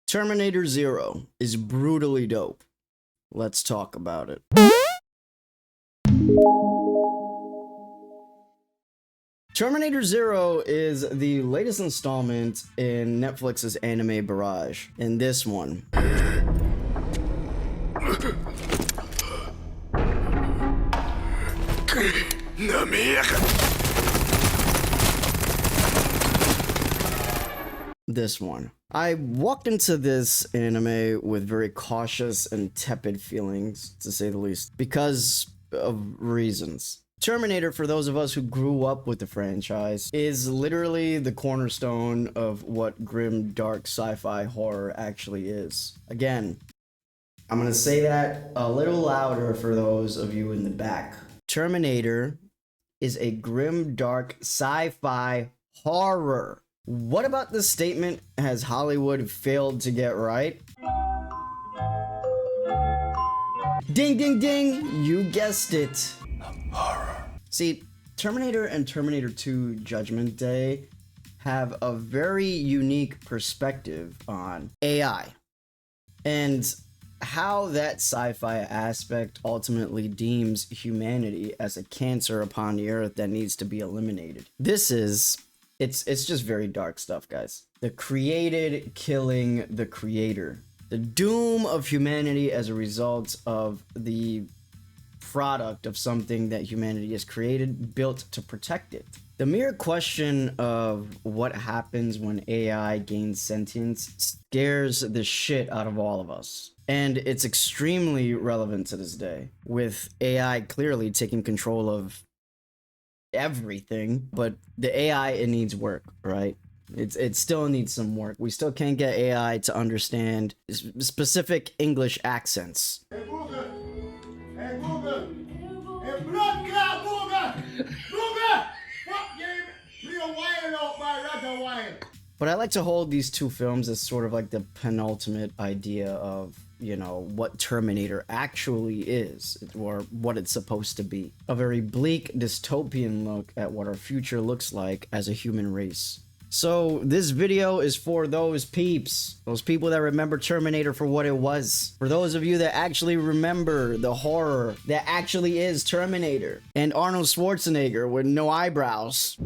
Terminator Zero is brutally dope. Let's talk about it. Terminator Zero is the latest installment in Netflix's anime barrage. In this one, I walked into this anime with very cautious and tepid feelings, to say the least, because of reasons. Terminator, for those of us who grew up with the franchise, is literally the cornerstone of what grim, dark sci-fi horror actually is. Again, I'm gonna say that a little louder for those of you in the back. Terminator is a grim, dark sci-fi horror. What about this statement has Hollywood failed to get right? Ding, ding, ding! You guessed it. Horror. See, Terminator and Terminator 2 Judgment Day have a very unique perspective on AI and how that sci-fi aspect ultimately deems humanity as a cancer upon the earth that needs to be eliminated. It's just very dark stuff, guys. The created killing the creator. The doom of humanity as a result of the product of something that humanity has created, built to protect it. The mere question of what happens when AI gains sentience scares the shit out of all of us. And it's extremely relevant to this day, with AI clearly taking control of everything, but the AI, it needs work, right? It still needs some work. We still can't get AI to understand specific English accents. Hey Google! Hey Google! Hey blood clot Google! Google! Fuck game! Play a while out by rather while. But I like to hold these two films as sort of like the penultimate idea of, you know, what Terminator actually is, or what it's supposed to be. A very bleak, dystopian look at what our future looks like as a human race. So this video is for those peeps, those people that remember Terminator for what it was. For those of you that actually remember the horror that actually is Terminator and Arnold Schwarzenegger with no eyebrows.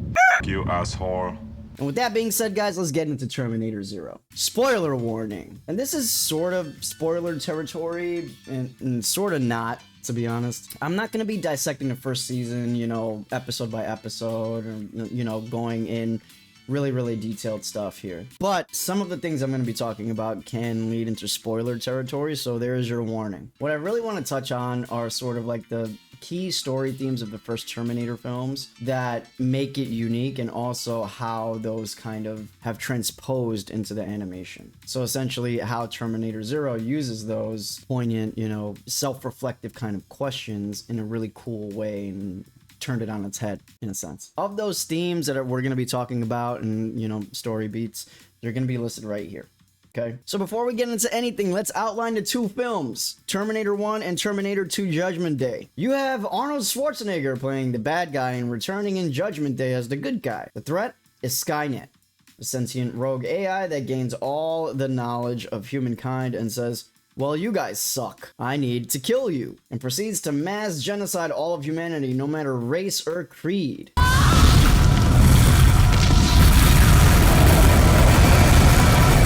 You asshole. And with that being said, guys, let's get into Terminator Zero. Spoiler warning. And this is sort of spoiler territory and sort of not, to be honest. I'm not going to be dissecting the first season, you know, episode by episode, or, you know, going in really detailed stuff here. But some of the things I'm going to be talking about can lead into spoiler territory, so there's your warning. What I really want to touch on are sort of like the key story themes of the first Terminator films that make it unique, and also how those kind of have transposed into the animation. So essentially how Terminator Zero uses those poignant, you know, self-reflective kind of questions in a really cool way and turned it on its head, in a sense. Of those themes that we're going to be talking about and, you know, story beats, they're going to be listed right here. Okay, so before we get into anything, let's outline the two films, Terminator 1 and Terminator 2 Judgment Day. You have Arnold Schwarzenegger playing the bad guy and returning in Judgment Day as the good guy. The threat is Skynet, a sentient rogue AI that gains all the knowledge of humankind and says, well, you guys suck. I need to kill you, and proceeds to mass genocide all of humanity, no matter race or creed.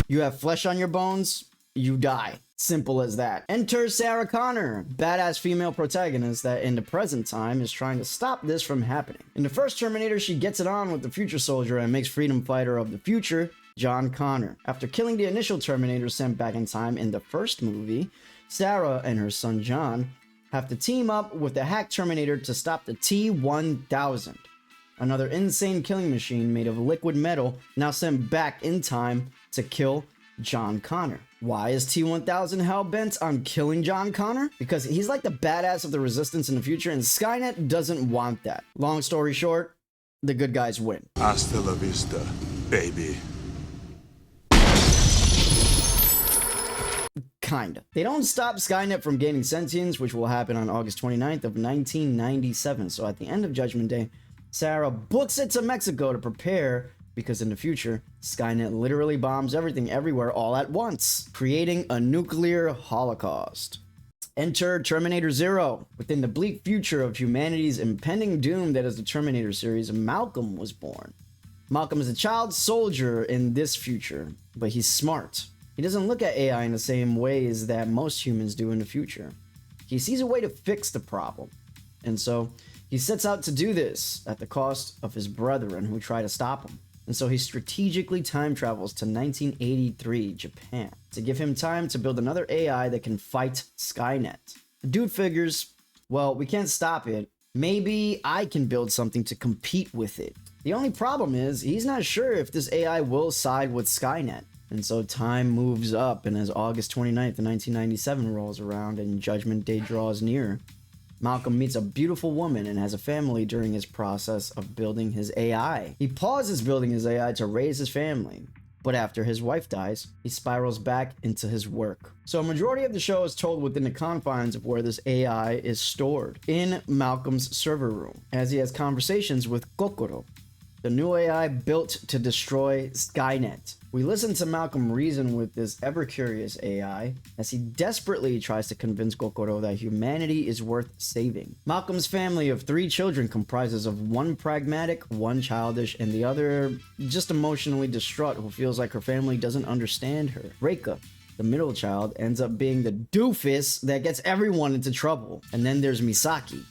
You have flesh on your bones, you die. Simple as that. Enter Sarah Connor, badass female protagonist that in the present time is trying to stop this from happening. In the first Terminator, she gets it on with the future soldier and makes freedom fighter of the future, John Connor. After killing the initial Terminator sent back in time in the first movie, Sarah and her son John have to team up with the hack Terminator to stop the T-1000. Another insane killing machine made of liquid metal, now sent back in time to kill John Connor. Why is T-1000 hell-bent on killing John Connor? Because he's like the badass of the Resistance in the future, and Skynet doesn't want that. Long story short, the good guys win. Hasta la vista, baby. Kinda. They don't stop Skynet from gaining sentience, which will happen on August 29th of 1997. So at the end of Judgment Day, Sarah books it to Mexico to prepare because in the future, Skynet literally bombs everything everywhere all at once, creating a nuclear holocaust. Enter Terminator Zero. Within the bleak future of humanity's impending doom that is the Terminator series, Malcolm was born. Malcolm is a child soldier in this future, but he's smart. He doesn't look at AI in the same ways that most humans do in the future. He sees a way to fix the problem, and so he sets out to do this at the cost of his brethren who try to stop him. And so he strategically time travels to 1983 Japan to give him time to build another AI that can fight Skynet. The dude figures, well, we can't stop it. Maybe I can build something to compete with it. The only problem is he's not sure if this AI will side with Skynet. And so time moves up, and as August 29th, 1997 rolls around and Judgment Day draws near, Malcolm meets a beautiful woman and has a family during his process of building his AI. He pauses building his AI to raise his family, but after his wife dies, he spirals back into his work. So a majority of the show is told within the confines of where this AI is stored, in Malcolm's server room, as he has conversations with Kokoro, the new AI built to destroy Skynet. We listen to Malcolm reason with this ever-curious AI as he desperately tries to convince Kokoro that humanity is worth saving. Malcolm's family of 3 children comprises of one pragmatic, one childish, and the other just emotionally distraught who feels like her family doesn't understand her. Reika, the middle child, ends up being the doofus that gets everyone into trouble. And then there's Misaki,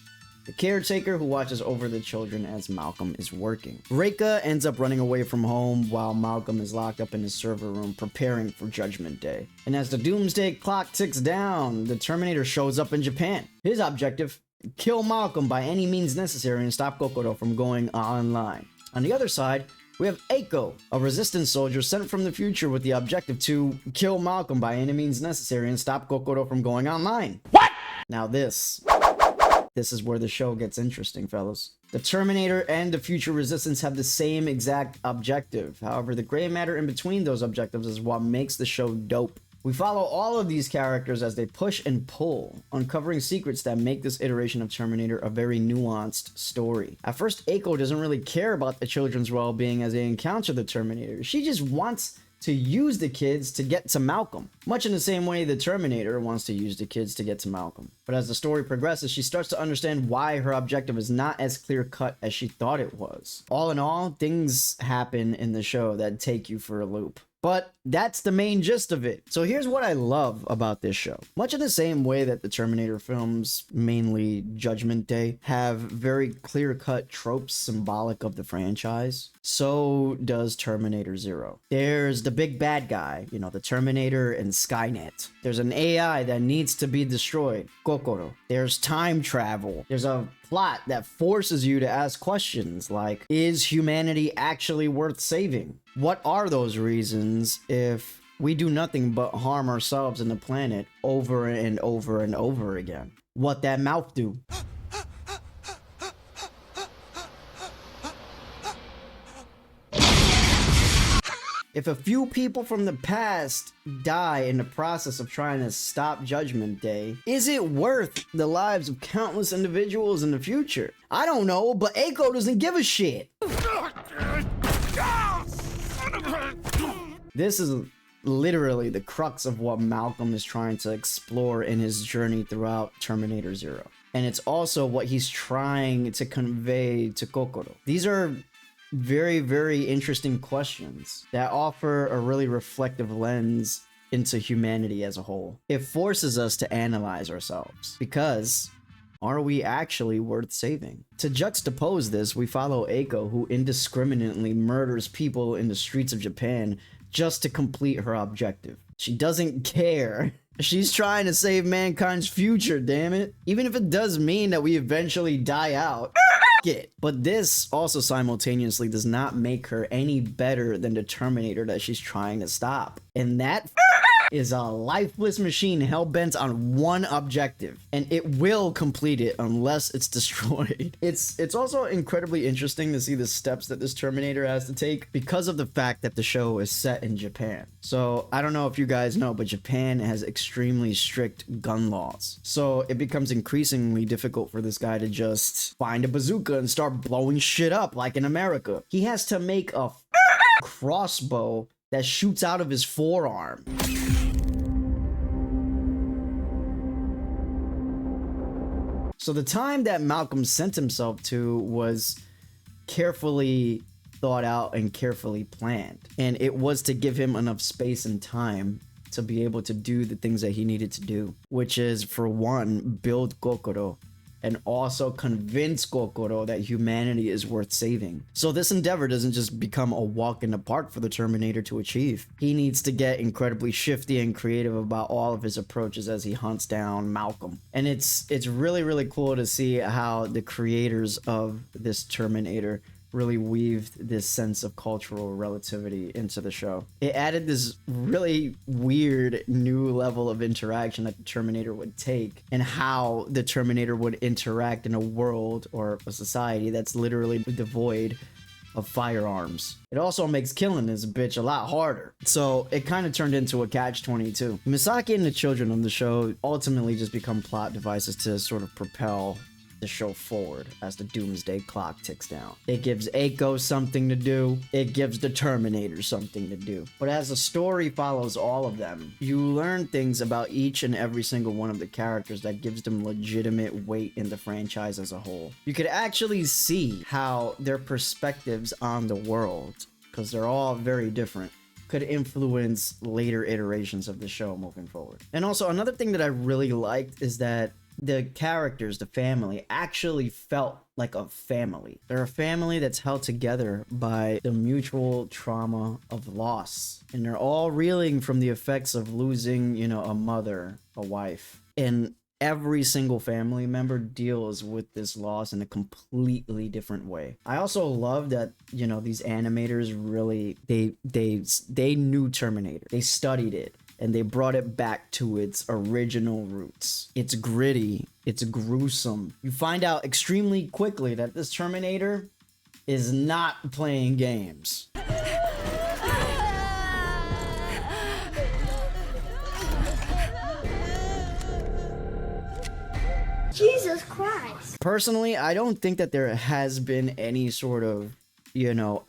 the caretaker who watches over the children as Malcolm is working. Reika ends up running away from home while Malcolm is locked up in his server room preparing for Judgment Day. And as the doomsday clock ticks down, the Terminator shows up in Japan. His objective, kill Malcolm by any means necessary and stop Kokoro from going online. On the other side, we have Eiko, a resistance soldier sent from the future with the objective to kill Malcolm by any means necessary and stop Kokoro from going online. What? Now this is where the show gets interesting, fellas. The Terminator and the future resistance have the same exact objective. However, the gray matter in between those objectives is what makes the show dope. We follow all of these characters as they push and pull, uncovering secrets that make this iteration of Terminator a very nuanced story. At first, Eiko doesn't really care about the children's well-being as they encounter the Terminator. She just wants to use the kids to get to Malcolm, much in the same way the Terminator wants to use the kids to get to Malcolm. But as the story progresses, she starts to understand why her objective is not as clear-cut as she thought it was. All in all, things happen in the show that take you for a loop. But that's the main gist of it. So here's what I love about this show. Much in the same way that the Terminator films, mainly Judgment Day, have very clear-cut tropes symbolic of the franchise, so does Terminator Zero. There's the big bad guy, you know, the Terminator and Skynet. There's an AI that needs to be destroyed, Kokoro. There's time travel. There's a plot that forces you to ask questions like, is humanity actually worth saving? What are those reasons if we do nothing but harm ourselves and the planet over and over and over again? What that mouth do? If a few people from the past die in the process of trying to stop Judgment Day, is it worth the lives of countless individuals in the future? I don't know, but Eiko doesn't give a shit. This is literally the crux of what Malcolm is trying to explore in his journey throughout Terminator Zero. And it's also what he's trying to convey to Kokoro. These are very, very interesting questions that offer a really reflective lens into humanity as a whole. It forces us to analyze ourselves, because are we actually worth saving? To juxtapose this, we follow Eiko, who indiscriminately murders people in the streets of Japan just to complete her objective. She doesn't care. She's trying to save mankind's future, damn it. Even if it does mean that we eventually die out. It. But this also simultaneously does not make her any better than the Terminator that she's trying to stop. And that is a lifeless machine hell-bent on one objective, and it will complete it unless it's destroyed. It's also incredibly interesting to see the steps that this Terminator has to take because of the fact that the show is set in Japan. So I don't know if you guys know, but Japan has extremely strict gun laws. So it becomes increasingly difficult for this guy to just find a bazooka and start blowing shit up like in America. He has to make a crossbow that shoots out of his forearm. So the time that Malcolm sent himself to was carefully thought out and carefully planned. And it was to give him enough space and time to be able to do the things that he needed to do, which is, for one, build Kokoro and also convince Kokoro that humanity is worth saving. So this endeavor doesn't just become a walk in the park for the Terminator to achieve. He needs to get incredibly shifty and creative about all of his approaches as he hunts down Malcolm. And it's really, really cool to see how the creators of this Terminator really weaved this sense of cultural relativity into the show. It added this really weird new level of interaction that the Terminator would take, and how the Terminator would interact in a world or a society that's literally devoid of firearms. It also makes killing this bitch a lot harder. So it kind of turned into a catch-22. Misaki and the children of the show ultimately just become plot devices to sort of propel the show forward as the doomsday clock ticks down. It gives Eiko something to do. It gives the Terminator something to do. But as the story follows all of them, you learn things about each and every single one of the characters that gives them legitimate weight in the franchise as a whole. You could actually see how their perspectives on the world, because they're all very different, could influence later iterations of the show moving forward. And also, another thing that I really liked is that the characters, the family, actually felt like a family. They're a family that's held together by the mutual trauma of loss. And they're all reeling from the effects of losing, a mother, a wife. And every single family member deals with this loss in a completely different way. I also love that, these animators really, they knew Terminator. They studied it. And they brought it back to its original roots. It's gritty. It's gruesome. You find out extremely quickly that this Terminator is not playing games. Jesus Christ. Personally, I don't think that there has been any sort of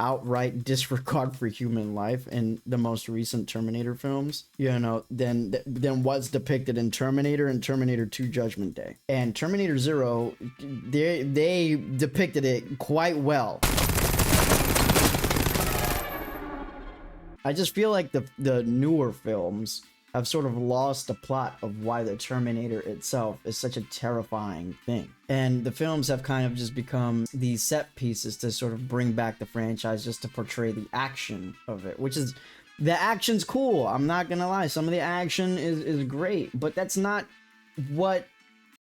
outright disregard for human life in the most recent Terminator films, than what's depicted in Terminator and Terminator 2 Judgment Day. And Terminator Zero, they depicted it quite well. I just feel like the newer films have sort of lost the plot of why the Terminator itself is such a terrifying thing. And the films have kind of just become these set pieces to sort of bring back the franchise just to portray the action of it, which is, the action's cool. I'm not gonna lie. Some of the action is great, but that's not what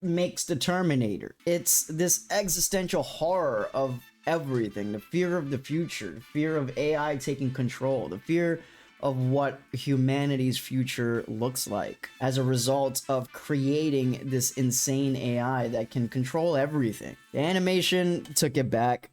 makes the Terminator. It's this existential horror of everything, the fear of the future, the fear of AI taking control, the fear of what humanity's future looks like as a result of creating this insane AI that can control everything. The animation took it back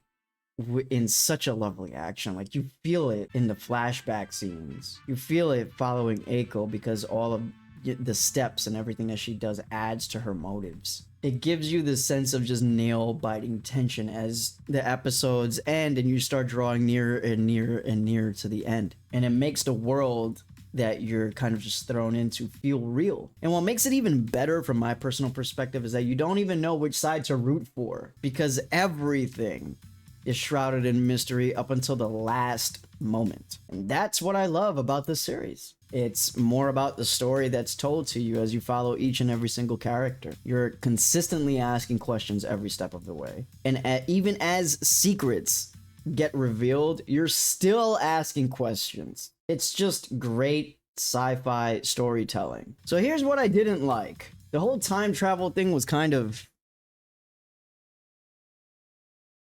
in such a lovely action. Like, you feel it in the flashback scenes. You feel it following Eiko because all of the steps and everything that she does adds to her motives. It gives you this sense of just nail-biting tension as the episodes end and you start drawing nearer and nearer and nearer to the end. And it makes the world that you're kind of just thrown into feel real. And what makes it even better from my personal perspective is that you don't even know which side to root for, because everything is shrouded in mystery up until the last moment. And that's what I love about this series. It's more about the story that's told to you as you follow each and every single character. You're consistently asking questions every step of the way. And even as secrets get revealed, you're still asking questions. It's just great sci-fi storytelling. So here's what I didn't like. The whole time travel thing was kind of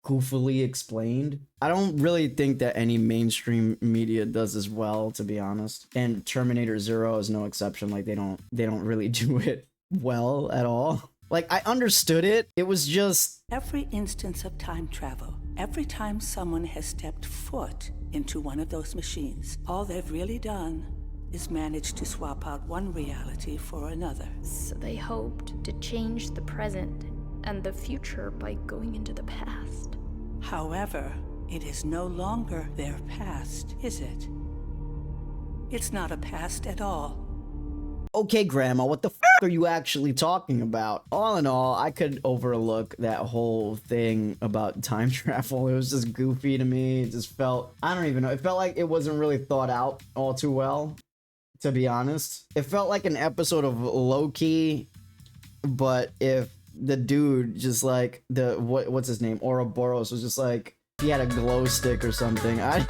goofily explained. I don't really think that any mainstream media does as well, to be honest. And Terminator Zero is no exception. Like, they don't really do it well at all. Like, I understood it. It was just every instance of time travel, every time someone has stepped foot into one of those machines, all they've really done is manage to swap out one reality for another. So they hoped to change the present and the future by going into the past. However, It is no longer their past, is it? It's not a past at all. Okay, Grandma, what the f are you actually talking about? All in all, I could overlook that whole thing about time travel. It was just goofy to me. It just felt, I don't even know. It felt like it wasn't really thought out all too well, to be honest. It felt like an episode of Loki, but if the dude just like, what's his name? Ouroboros was just like, he had a glow stick or something. I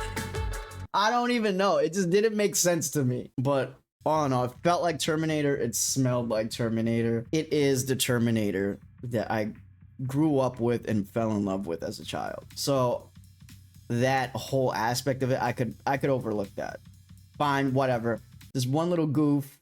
don't even know. It just didn't make sense to me. But all in all, it felt like Terminator. It smelled like Terminator. It is the Terminator that I grew up with and fell in love with as a child. So that whole aspect of it, I could overlook that. Fine, whatever. This one little goof.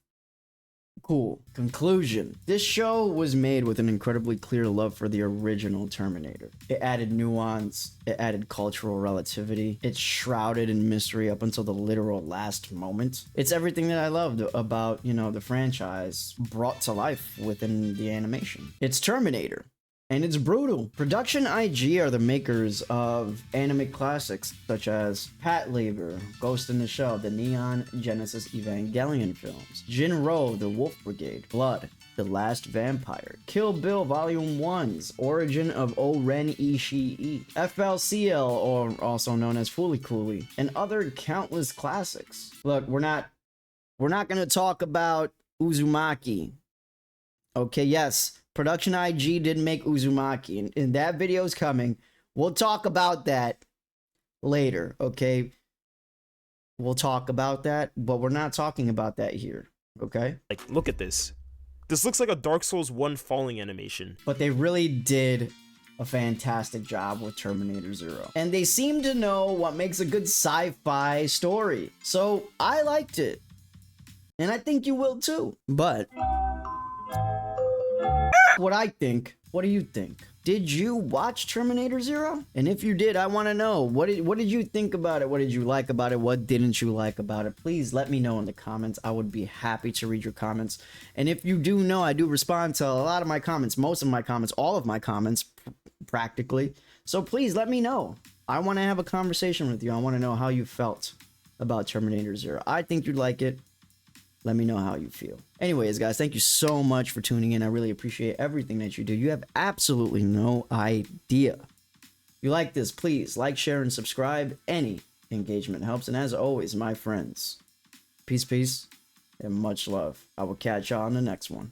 Cool. Conclusion. This show was made with an incredibly clear love for the original Terminator. It added nuance, it added cultural relativity, it's shrouded in mystery up until the literal last moment. It's everything that I loved about, you know, the franchise brought to life within the animation. It's Terminator. And it's brutal. Production IG are the makers of anime classics such as Patlabor, Ghost in the Shell, the Neon Genesis Evangelion films, Jinro, The Wolf Brigade, Blood, The Last Vampire, Kill Bill Volume 1's Origin of O-Ren Ishii, FLCL, or also known as Fooly Cooly, and other countless classics. Look, we're not gonna talk about Uzumaki. Okay, yes. Production IG did make Uzumaki, and that video is coming. We'll talk about that later, okay? We'll talk about that, but we're not talking about that here, okay? Like, look at this. This looks like a Dark Souls 1 falling animation. But they really did a fantastic job with Terminator Zero. And they seem to know what makes a good sci-fi story. So I liked it. And I think you will too. But what I think, what do you think? Did you watch Terminator Zero? And if you did, I want to know, what did you think about it? What did you like about it? What didn't you like about it? Please let me know in the comments. I would be happy to read your comments. And if you do know, I do respond to a lot of my comments, most of my comments, all of my comments, practically. So please let me know. I want to have a conversation with you. I want to know how you felt about Terminator Zero. I think you'd like it. Let me know how you feel. Anyways, guys, thank you so much for tuning in. I really appreciate everything that you do. You have absolutely no idea. If you like this, please like, share, and subscribe. Any engagement helps. And as always, my friends, peace, and much love. I will catch y'all on the next one.